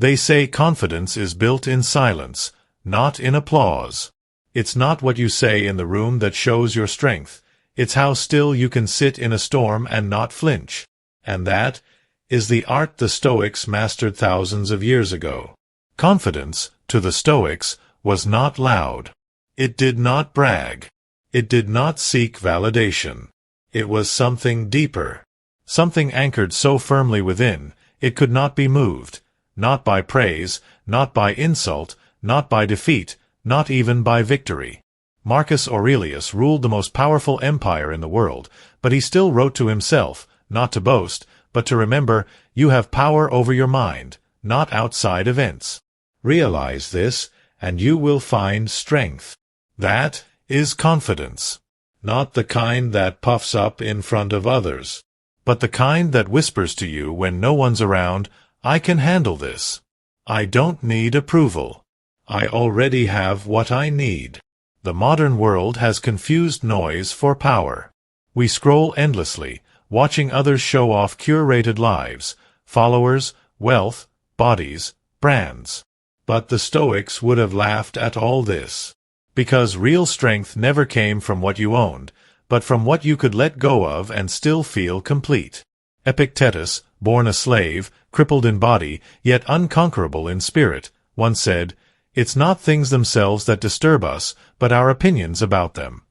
They say confidence is built in silence, not in applause. It's not what you say in the room that shows your strength. It's how still you can sit in a storm and not flinch. And that is the art the Stoics mastered thousands of years ago. Confidence, to the Stoics, was not loud. It did not brag. It did not seek validation. It was something deeper. Something anchored so firmly within, it could not be moved. Not by praise, not by insult, not by defeat, not even by victory. Marcus Aurelius ruled the most powerful empire in the world, but he still wrote to himself, not to boast, but to remember, you have power over your mind, not outside events. Realize this, and you will find strength. That is confidence. Not the kind that puffs up in front of others, but the kind that whispers to you when no one's around, I can handle this. I don't need approval. I already have what I need. The modern world has confused noise for power. We scroll endlessly, watching others show off curated lives, followers, wealth, bodies, brands. But the Stoics would have laughed at all this. Because real strength never came from what you owned, but from what you could let go of and still feel complete. Epictetus, born a slave, crippled in body, yet unconquerable in spirit, once said, "It's not things themselves that disturb us, but our opinions about them."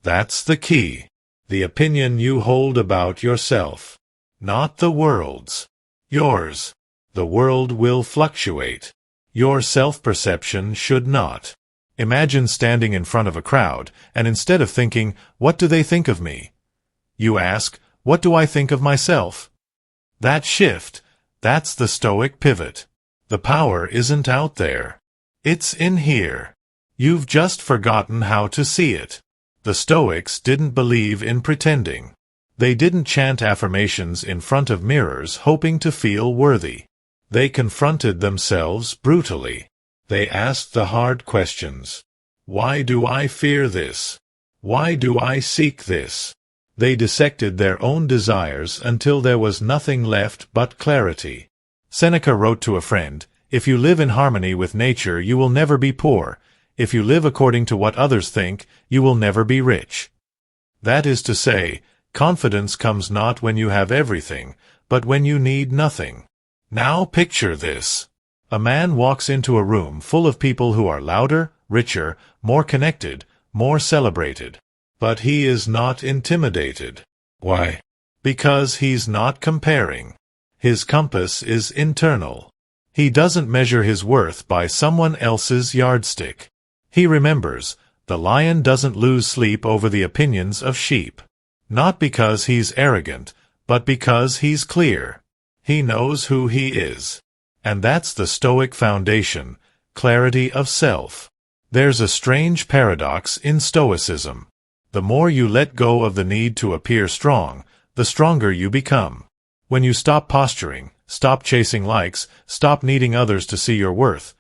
That's the key. The opinion you hold about yourself. Not the world's. Yours. The world will fluctuate. Your self-perception should not. Imagine standing in front of a crowd, and instead of thinking, what do they think of me? You ask, what do I think of myself? That shift, that's the Stoic pivot. The power isn't out there. It's in here. You've just forgotten how to see it. The Stoics didn't believe in pretending. They didn't chant affirmations in front of mirrors hoping to feel worthy. They confronted themselves brutally. They asked the hard questions. Why do I fear this? Why do I seek this? They dissected their own desires until there was nothing left but clarity. Seneca wrote to a friend, "If you live in harmony with nature, you will never be poor. If you live according to what others think, you will never be rich." That is to say, confidence comes not when you have everything, but when you need nothing. Now picture this. A man walks into a room full of people who are louder, richer, more connected, more celebrated. But he is not intimidated. Why? Because he's not comparing. His compass is internal. He doesn't measure his worth by someone else's yardstick. He remembers, the lion doesn't lose sleep over the opinions of sheep. Not because he's arrogant, but because he's clear. He knows who he is. And that's the Stoic foundation, clarity of self. There's a strange paradox in Stoicism. The more you let go of the need to appear strong, the stronger you become. When you stop posturing, stop chasing likes, stop needing others to see your worth,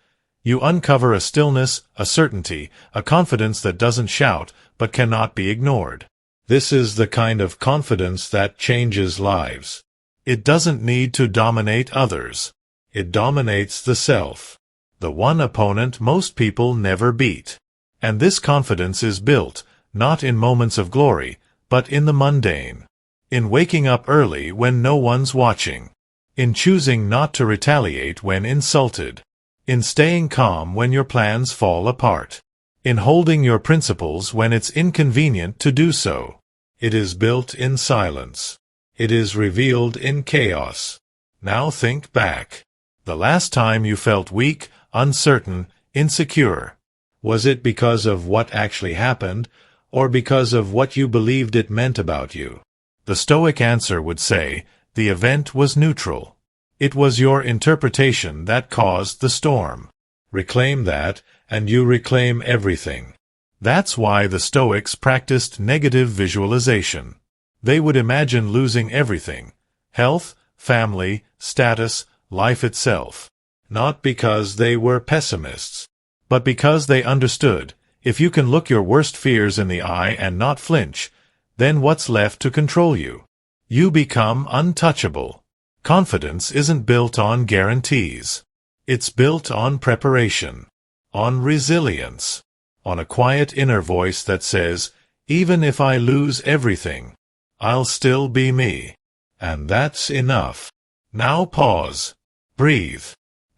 you uncover a stillness, a certainty, a confidence that doesn't shout, but cannot be ignored. This is the kind of confidence that changes lives. It doesn't need to dominate others. It dominates the self. The one opponent most people never beat. And this confidence is built, not in moments of glory, but in the mundane. In waking up early when no one's watching. In choosing not to retaliate when insulted. In staying calm when your plans fall apart. In holding your principles when it's inconvenient to do so. It is built in silence. It is revealed in chaos. Now think back. The last time you felt weak, uncertain, insecure. Was it because of what actually happened, or because of what you believed it meant about you? The Stoic answer would say, the event was neutral. It was your interpretation that caused the storm. Reclaim that, and you reclaim everything. That's why the Stoics practiced negative visualization. They would imagine losing everything, health, family, status, life itself. Not because they were pessimists, but because they understood, if you can look your worst fears in the eye and not flinch, then what's left to control you? You become untouchable. Confidence isn't built on guarantees. It's built on preparation, on resilience, on a quiet inner voice that says, even if I lose everything, I'll still be me. And that's enough. Now pause. Breathe.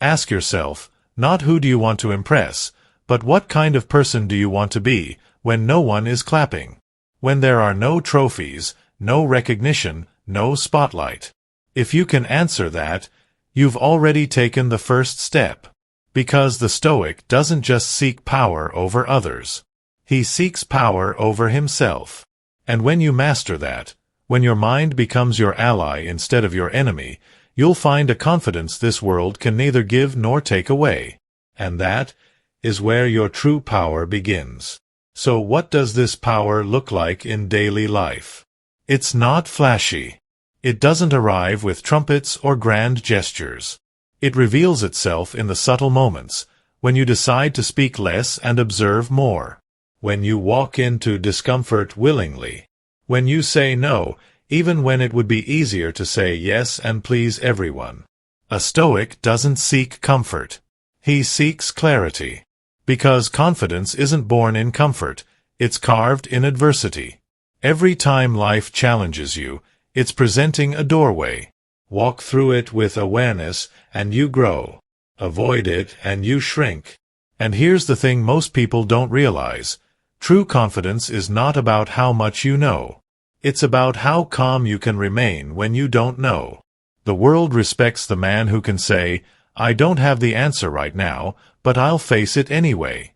Ask yourself, not who do you want to impress, but what kind of person do you want to be when no one is clapping? When there are no trophies, no recognition, no spotlight. If you can answer that, you've already taken the first step. Because the Stoic doesn't just seek power over others. He seeks power over himself. And when you master that, when your mind becomes your ally instead of your enemy, you'll find a confidence this world can neither give nor take away. And that is where your true power begins. So what does this power look like in daily life? It's not flashy. It doesn't arrive with trumpets or grand gestures. It reveals itself in the subtle moments, when you decide to speak less and observe more. When you walk into discomfort willingly. When you say no, even when it would be easier to say yes and please everyone. A Stoic doesn't seek comfort. He seeks clarity. Because confidence isn't born in comfort, it's carved in adversity. Every time life challenges you, it's presenting a doorway. Walk through it with awareness, and you grow. Avoid it, and you shrink. And here's the thing most people don't realize. True confidence is not about how much you know. It's about how calm you can remain when you don't know. The world respects the man who can say, I don't have the answer right now, but I'll face it anyway.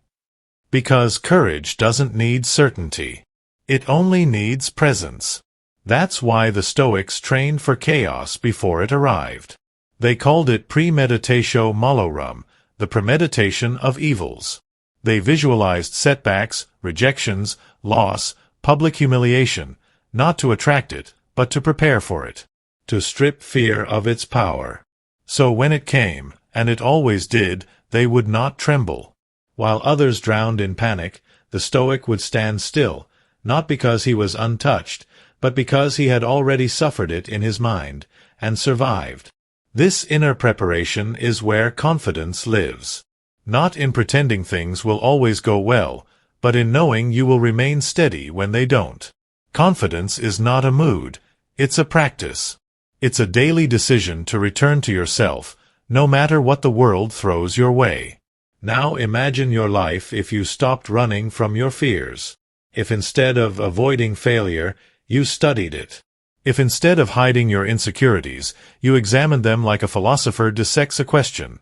Because courage doesn't need certainty. It only needs presence. That's why the Stoics trained for chaos before it arrived. They called it premeditatio malorum, the premeditation of evils. They visualized setbacks, rejections, loss, public humiliation, not to attract it, but to prepare for it, to strip fear of its power. So when it came, and it always did, they would not tremble. While others drowned in panic, the Stoic would stand still, not because he was untouched, but because he had already suffered it in his mind, and survived. This inner preparation is where confidence lives. Not in pretending things will always go well, but in knowing you will remain steady when they don't. Confidence is not a mood, it's a practice. It's a daily decision to return to yourself, no matter what the world throws your way. Now imagine your life if you stopped running from your fears. If instead of avoiding failure, you studied it. If instead of hiding your insecurities, you examined them like a philosopher dissects a question,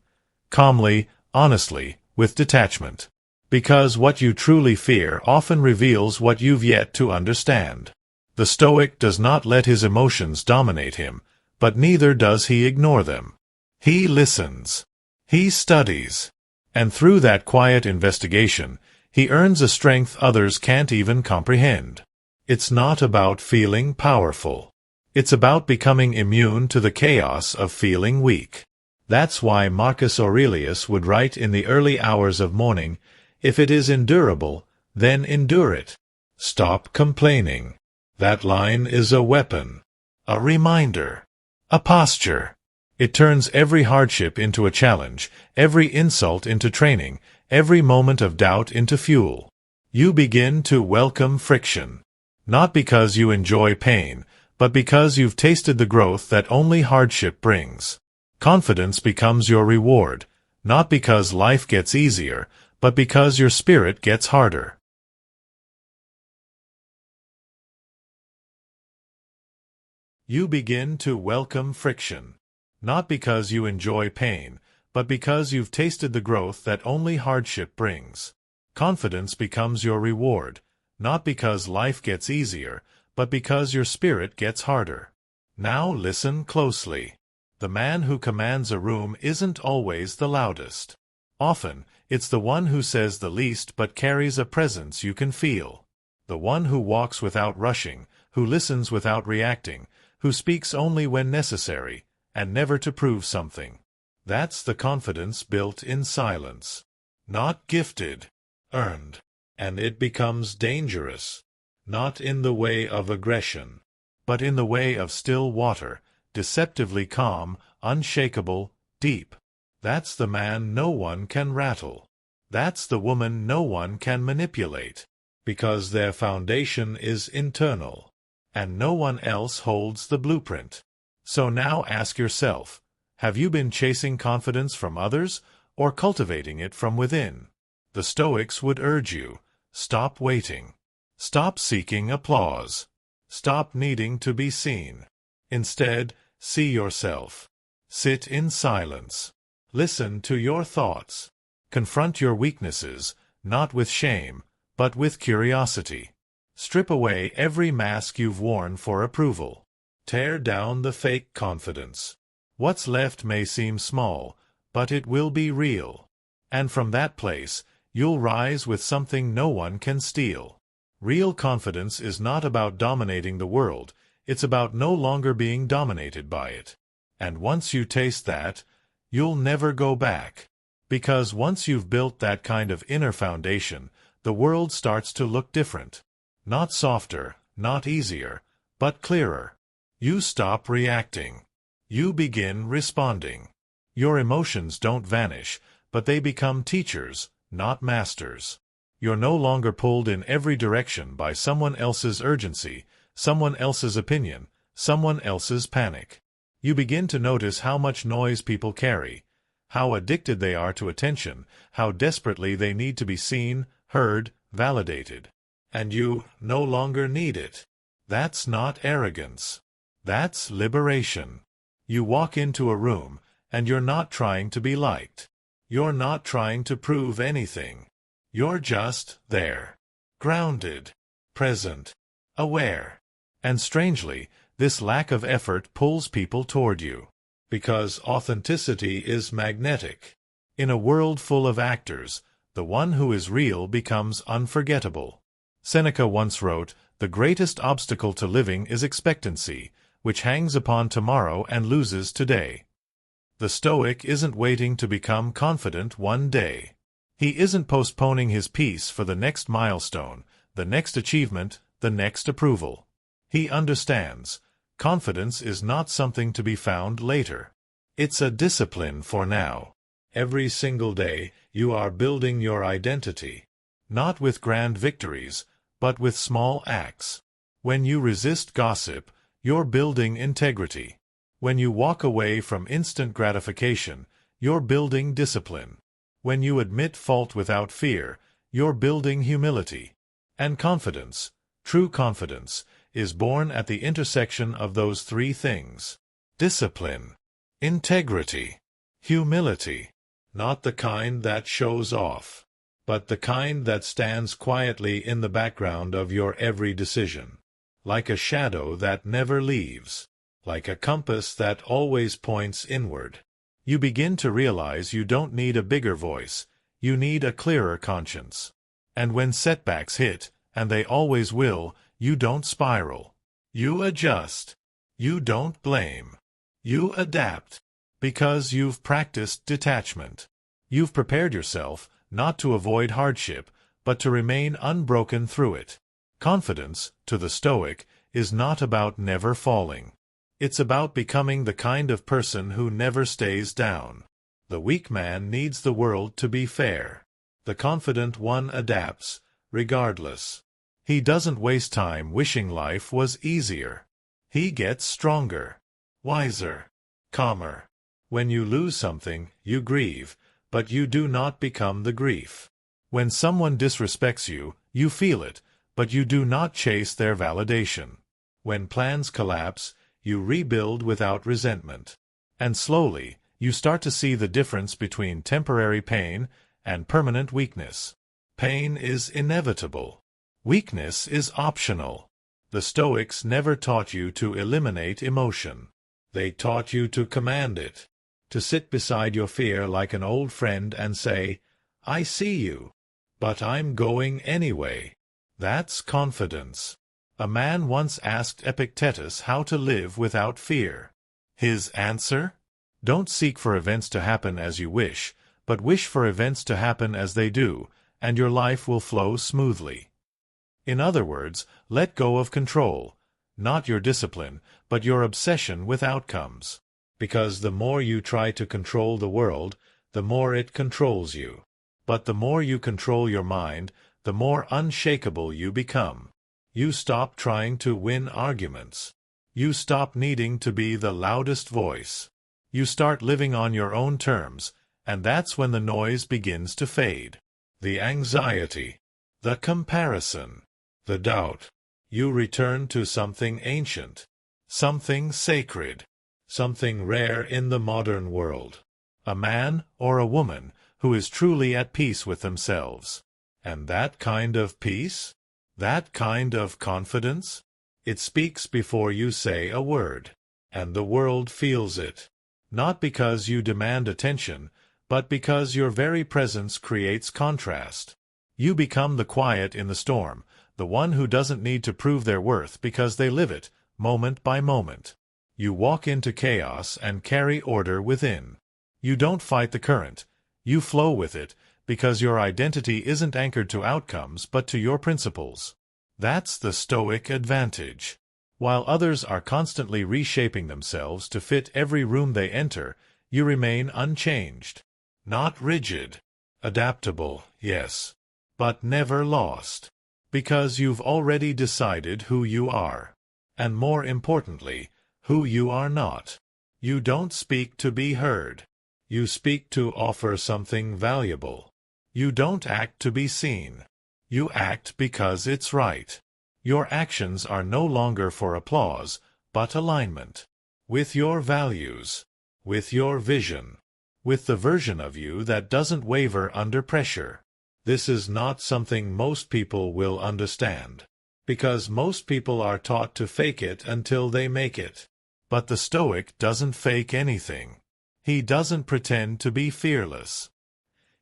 calmly, honestly, with detachment. Because what you truly fear often reveals what you've yet to understand. The Stoic does not let his emotions dominate him, but neither does he ignore them. He listens. He studies. And through that quiet investigation, he earns a strength others can't even comprehend. It's not about feeling powerful. It's about becoming immune to the chaos of feeling weak. That's why Marcus Aurelius would write in the early hours of morning, if it is endurable, then endure it. Stop complaining. That line is a weapon, a reminder, a posture. It turns every hardship into a challenge, every insult into training, every moment of doubt into fuel. You begin to welcome friction. Not because you enjoy pain, but because you've tasted the growth that only hardship brings. Confidence becomes your reward, not because life gets easier, but because your spirit gets harder. You begin to welcome friction. Not because you enjoy pain, but because you've tasted the growth that only hardship brings. Confidence becomes your reward, not because life gets easier, but because your spirit gets harder. Now listen closely. The man who commands a room isn't always the loudest. Often, it's the one who says the least but carries a presence you can feel. The one who walks without rushing, who listens without reacting, who speaks only when necessary, and never to prove something. That's the confidence built in silence. Not gifted, earned. And it becomes dangerous. Not in the way of aggression, but in the way of still water, deceptively calm, unshakable, deep. That's the man no one can rattle. That's the woman no one can manipulate, because their foundation is internal, and no one else holds the blueprint. So now ask yourself, have you been chasing confidence from others, or cultivating it from within? The Stoics would urge you, stop waiting. Stop seeking applause. Stop needing to be seen. Instead, see yourself. Sit in silence. Listen to your thoughts. Confront your weaknesses, not with shame, but with curiosity. Strip away every mask you've worn for approval. Tear down the fake confidence. What's left may seem small, but it will be real. And from that place, you'll rise with something no one can steal. Real confidence is not about dominating the world, it's about no longer being dominated by it. And once you taste that, you'll never go back. Because once you've built that kind of inner foundation, the world starts to look different. Not softer, not easier, but clearer. You stop reacting. You begin responding. Your emotions don't vanish, but they become teachers, not masters. You're no longer pulled in every direction by someone else's urgency, someone else's opinion, someone else's panic. You begin to notice how much noise people carry, how addicted they are to attention, how desperately they need to be seen, heard, validated. And you no longer need it. That's not arrogance. That's liberation. You walk into a room, and you're not trying to be liked. You're not trying to prove anything. You're just there. Grounded. Present. Aware. And strangely, this lack of effort pulls people toward you. Because authenticity is magnetic. In a world full of actors, the one who is real becomes unforgettable. Seneca once wrote, "The greatest obstacle to living is expectancy, which hangs upon tomorrow and loses today." The Stoic isn't waiting to become confident one day. He isn't postponing his peace for the next milestone, the next achievement, the next approval. He understands. Confidence is not something to be found later. It's a discipline for now. Every single day, you are building your identity. Not with grand victories, but with small acts. When you resist gossip, you're building integrity. When you walk away from instant gratification, you're building discipline. When you admit fault without fear, you're building humility. And confidence, true confidence, is born at the intersection of those three things. Discipline, integrity, humility. Not the kind that shows off, but the kind that stands quietly in the background of your every decision. Like a shadow that never leaves. Like a compass that always points inward. You begin to realize you don't need a bigger voice, you need a clearer conscience. And when setbacks hit, and they always will, you don't spiral. You adjust. You don't blame. You adapt. Because you've practiced detachment. You've prepared yourself, not to avoid hardship, but to remain unbroken through it. Confidence, to the Stoic, is not about never falling. It's about becoming the kind of person who never stays down. The weak man needs the world to be fair. The confident one adapts, regardless. He doesn't waste time wishing life was easier. He gets stronger, wiser, calmer. When you lose something, you grieve, but you do not become the grief. When someone disrespects you, you feel it, but you do not chase their validation. When plans collapse, you rebuild without resentment. And slowly, you start to see the difference between temporary pain and permanent weakness. Pain is inevitable. Weakness is optional. The Stoics never taught you to eliminate emotion. They taught you to command it. To sit beside your fear like an old friend and say, "I see you, but I'm going anyway." That's confidence. A man once asked Epictetus how to live without fear. His answer? Don't seek for events to happen as you wish, but wish for events to happen as they do, and your life will flow smoothly. In other words, let go of control, not your discipline, but your obsession with outcomes. Because the more you try to control the world, the more it controls you. But the more you control your mind, the more unshakable you become. You stop trying to win arguments. You stop needing to be the loudest voice. You start living on your own terms, and that's when the noise begins to fade. The anxiety, the comparison, the doubt. You return to something ancient, something sacred, something rare in the modern world. A man or a woman who is truly at peace with themselves. And that kind of peace? That kind of confidence? It speaks before you say a word, and the world feels it. Not because you demand attention, but because your very presence creates contrast. You become the quiet in the storm, the one who doesn't need to prove their worth because they live it, moment by moment. You walk into chaos and carry order within. You don't fight the current. You flow with it, because your identity isn't anchored to outcomes but to your principles. That's the Stoic advantage. While others are constantly reshaping themselves to fit every room they enter, you remain unchanged. Not rigid. Adaptable, yes. But never lost. Because you've already decided who you are. And more importantly, who you are not. You don't speak to be heard. You speak to offer something valuable. You don't act to be seen. You act because it's right. Your actions are no longer for applause, but alignment. With your values. With your vision. With the version of you that doesn't waver under pressure. This is not something most people will understand. Because most people are taught to fake it until they make it. But the Stoic doesn't fake anything. He doesn't pretend to be fearless.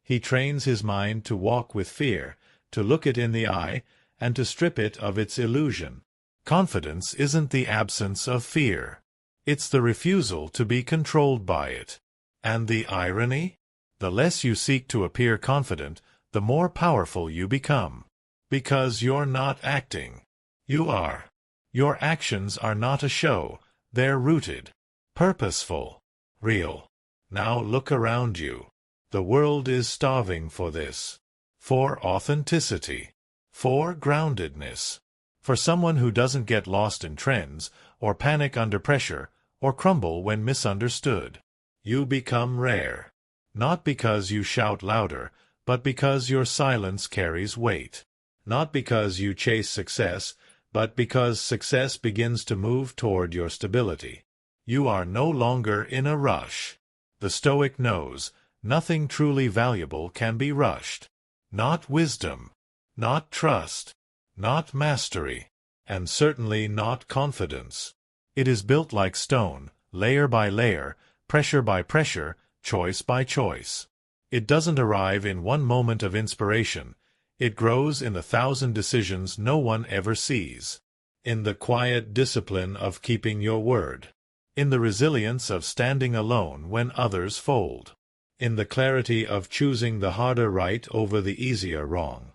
He trains his mind to walk with fear, to look it in the eye, and to strip it of its illusion. Confidence isn't the absence of fear. It's the refusal to be controlled by it. And the irony? The less you seek to appear confident, the more powerful you become. Because you're not acting. You are. Your actions are not a show. They're rooted, purposeful, real. Now look around you. The world is starving for this. For authenticity. For groundedness. For someone who doesn't get lost in trends, or panic under pressure, or crumble when misunderstood. You become rare. Not because you shout louder, but because your silence carries weight. Not because you chase success, but because success begins to move toward your stability. You are no longer in a rush. The Stoic knows, nothing truly valuable can be rushed. Not wisdom. Not trust. Not mastery. And certainly not confidence. It is built like stone, layer by layer, pressure by pressure, choice by choice. It doesn't arrive in one moment of inspiration. It grows in the 1,000 decisions no one ever sees. In the quiet discipline of keeping your word. In the resilience of standing alone when others fold. In the clarity of choosing the harder right over the easier wrong.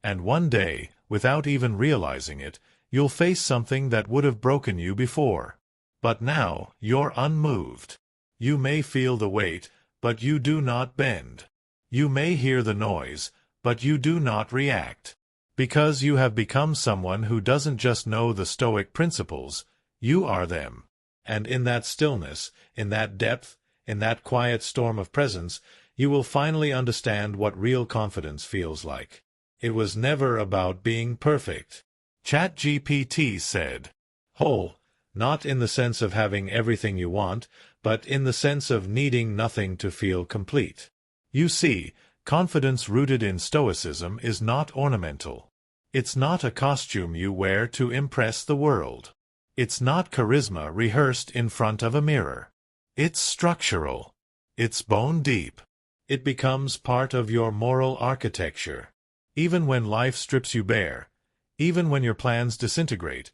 And one day, without even realizing it, you'll face something that would have broken you before. But now, you're unmoved. You may feel the weight, but you do not bend. You may hear the noise, but you do not react. Because you have become someone who doesn't just know the Stoic principles, you are them. And in that stillness, in that depth, in that quiet storm of presence, you will finally understand what real confidence feels like. It was never about being perfect. ChatGPT said, whole, not in the sense of having everything you want, but in the sense of needing nothing to feel complete. You see, confidence rooted in Stoicism is not ornamental. It's not a costume you wear to impress the world. It's not charisma rehearsed in front of a mirror. It's structural. It's bone deep. It becomes part of your moral architecture. Even when life strips you bare, even when your plans disintegrate,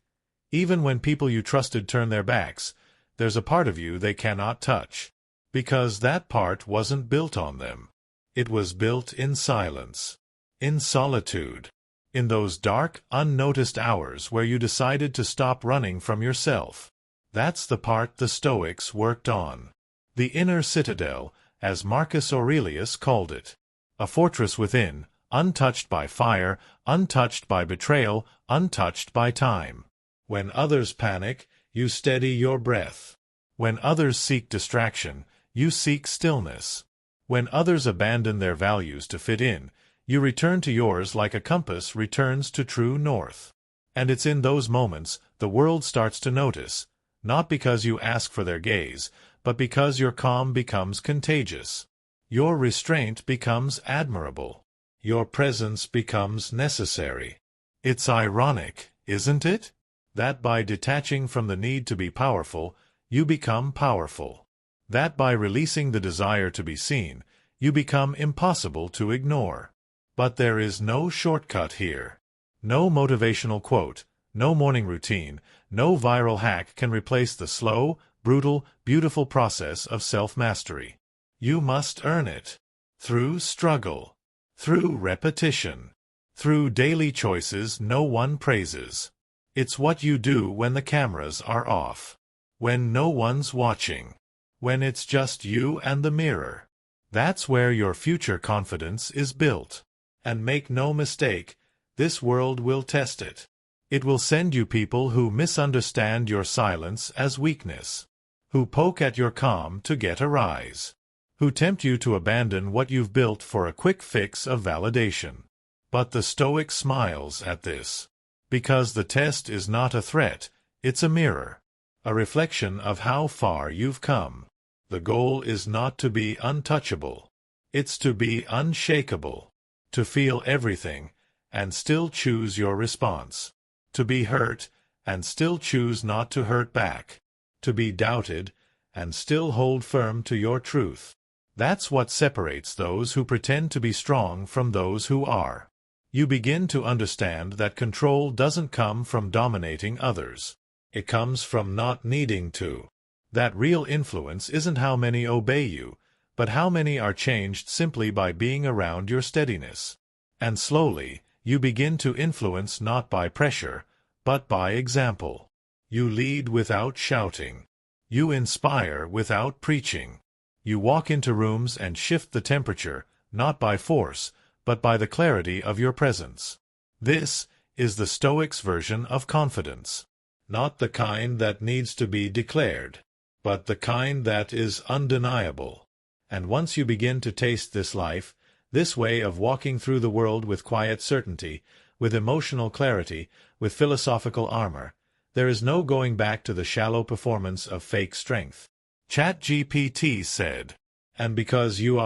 even when people you trusted turn their backs, there's a part of you they cannot touch. Because that part wasn't built on them. It was built in silence, in solitude, in those dark, unnoticed hours where you decided to stop running from yourself. That's the part the Stoics worked on. The inner citadel, as Marcus Aurelius called it. A fortress within, untouched by fire, untouched by betrayal, untouched by time. When others panic, you steady your breath. When others seek distraction, you seek stillness. When others abandon their values to fit in, you return to yours like a compass returns to true north. And it's in those moments the world starts to notice, not because you ask for their gaze, but because your calm becomes contagious. Your restraint becomes admirable. Your presence becomes necessary. It's ironic, isn't it? That by detaching from the need to be powerful, you become powerful. That by releasing the desire to be seen, you become impossible to ignore. But there is no shortcut here. No motivational quote, no morning routine, no viral hack can replace the slow, brutal, beautiful process of self-mastery. You must earn it. Through struggle. Through repetition. Through daily choices no one praises. It's what you do when the cameras are off. When no one's watching. When it's just you and the mirror. That's where your future confidence is built. And make no mistake, this world will test it. It will send you people who misunderstand your silence as weakness. Who poke at your calm to get a rise. Who tempt you to abandon what you've built for a quick fix of validation. But the Stoic smiles at this. Because the test is not a threat, it's a mirror. A reflection of how far you've come. The goal is not to be untouchable. It's to be unshakable. To feel everything, and still choose your response. To be hurt, and still choose not to hurt back. To be doubted, and still hold firm to your truth. That's what separates those who pretend to be strong from those who are. You begin to understand that control doesn't come from dominating others. It comes from not needing to. That real influence isn't how many obey you, but how many are changed simply by being around your steadiness. And slowly, you begin to influence not by pressure, but by example. You lead without shouting. You inspire without preaching. You walk into rooms and shift the temperature, not by force, but by the clarity of your presence. This is the Stoics' version of confidence. Not the kind that needs to be declared, but the kind that is undeniable. And once you begin to taste this life, this way of walking through the world with quiet certainty, with emotional clarity, with philosophical armor, there is no going back to the shallow performance of fake strength. ChatGPT said, and because you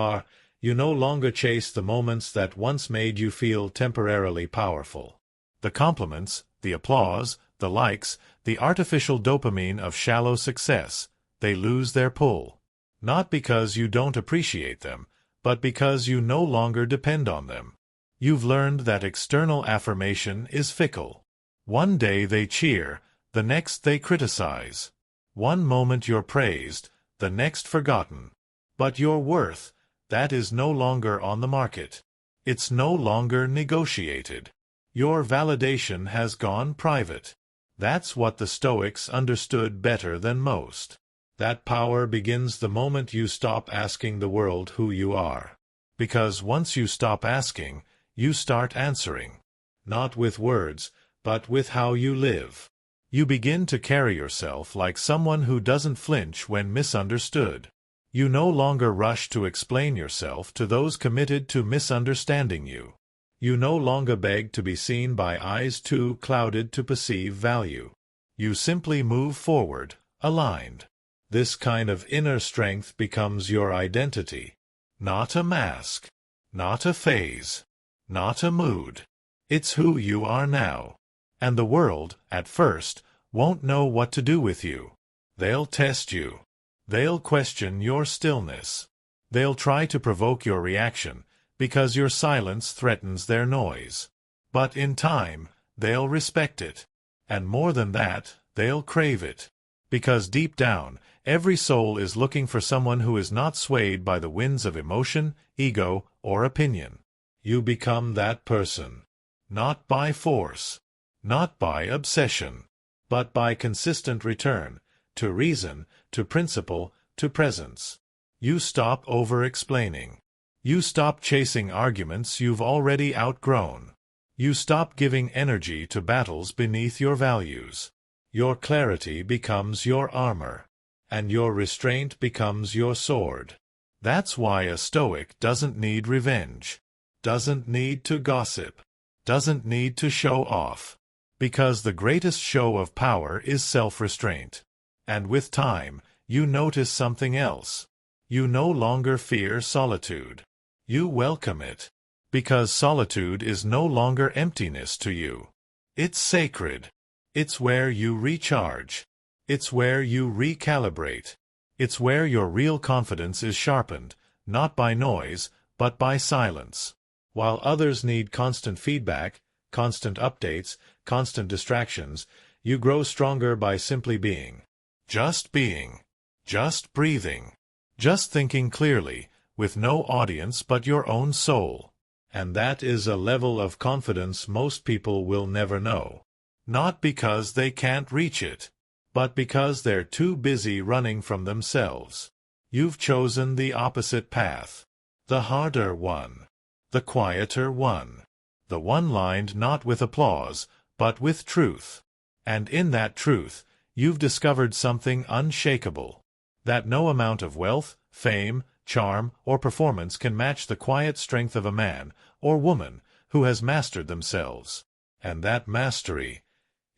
no longer chase the moments that once made you feel temporarily powerful. The compliments, the applause, the likes, the artificial dopamine of shallow success, they lose their pull. Not because you don't appreciate them, but because you no longer depend on them. You've learned that external affirmation is fickle. One day they cheer, the next they criticize. One moment you're praised, the next forgotten. But your worth, that is no longer on the market. It's no longer negotiated. Your validation has gone private. That's what the Stoics understood better than most. That power begins the moment you stop asking the world who you are. Because once you stop asking, you start answering. Not with words, but with how you live. You begin to carry yourself like someone who doesn't flinch when misunderstood. You no longer rush to explain yourself to those committed to misunderstanding you. You no longer beg to be seen by eyes too clouded to perceive value. You simply move forward, aligned. This kind of inner strength becomes your identity. Not a mask. Not a phase. Not a mood. It's who you are now. And the world, at first, won't know what to do with you. They'll test you. They'll question your stillness. They'll try to provoke your reaction, because your silence threatens their noise. But in time, they'll respect it. And more than that, they'll crave it. Because deep down, every soul is looking for someone who is not swayed by the winds of emotion, ego, or opinion. You become that person. Not by force. Not by obsession. But by consistent return, to reason, to principle, to presence. You stop over-explaining. You stop chasing arguments you've already outgrown. You stop giving energy to battles beneath your values. Your clarity becomes your armor, and your restraint becomes your sword. That's why a Stoic doesn't need revenge, doesn't need to gossip, doesn't need to show off, because the greatest show of power is self-restraint. And with time, you notice something else. You no longer fear solitude. You welcome it, because solitude is no longer emptiness to you. It's sacred. It's where you recharge. It's where you recalibrate. It's where your real confidence is sharpened, not by noise, but by silence. While others need constant feedback, constant updates, constant distractions, you grow stronger by simply being. Just being. Just breathing. Just thinking clearly, with no audience but your own soul. And that is a level of confidence most people will never know. Not because they can't reach it, but because they're too busy running from themselves. You've chosen the opposite path. The harder one. The quieter one. The one lined not with applause, but with truth. And in that truth, you've discovered something unshakable. That no amount of wealth, fame, charm, or performance can match the quiet strength of a man or woman who has mastered themselves. And that mastery,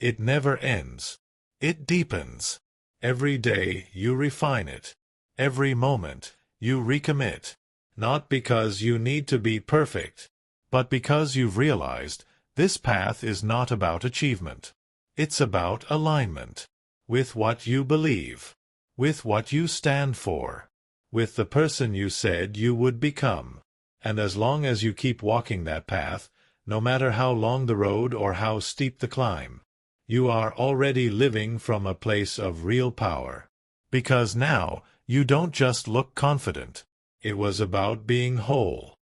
it never ends. It deepens. Every day you refine it. Every moment you recommit. Not because you need to be perfect, but because you've realized this path is not about achievement. It's about alignment. With what you believe. With what you stand for. With the person you said you would become. And as long as you keep walking that path, no matter how long the road or how steep the climb, you are already living from a place of real power. Because now, you don't just look confident. It was about being whole.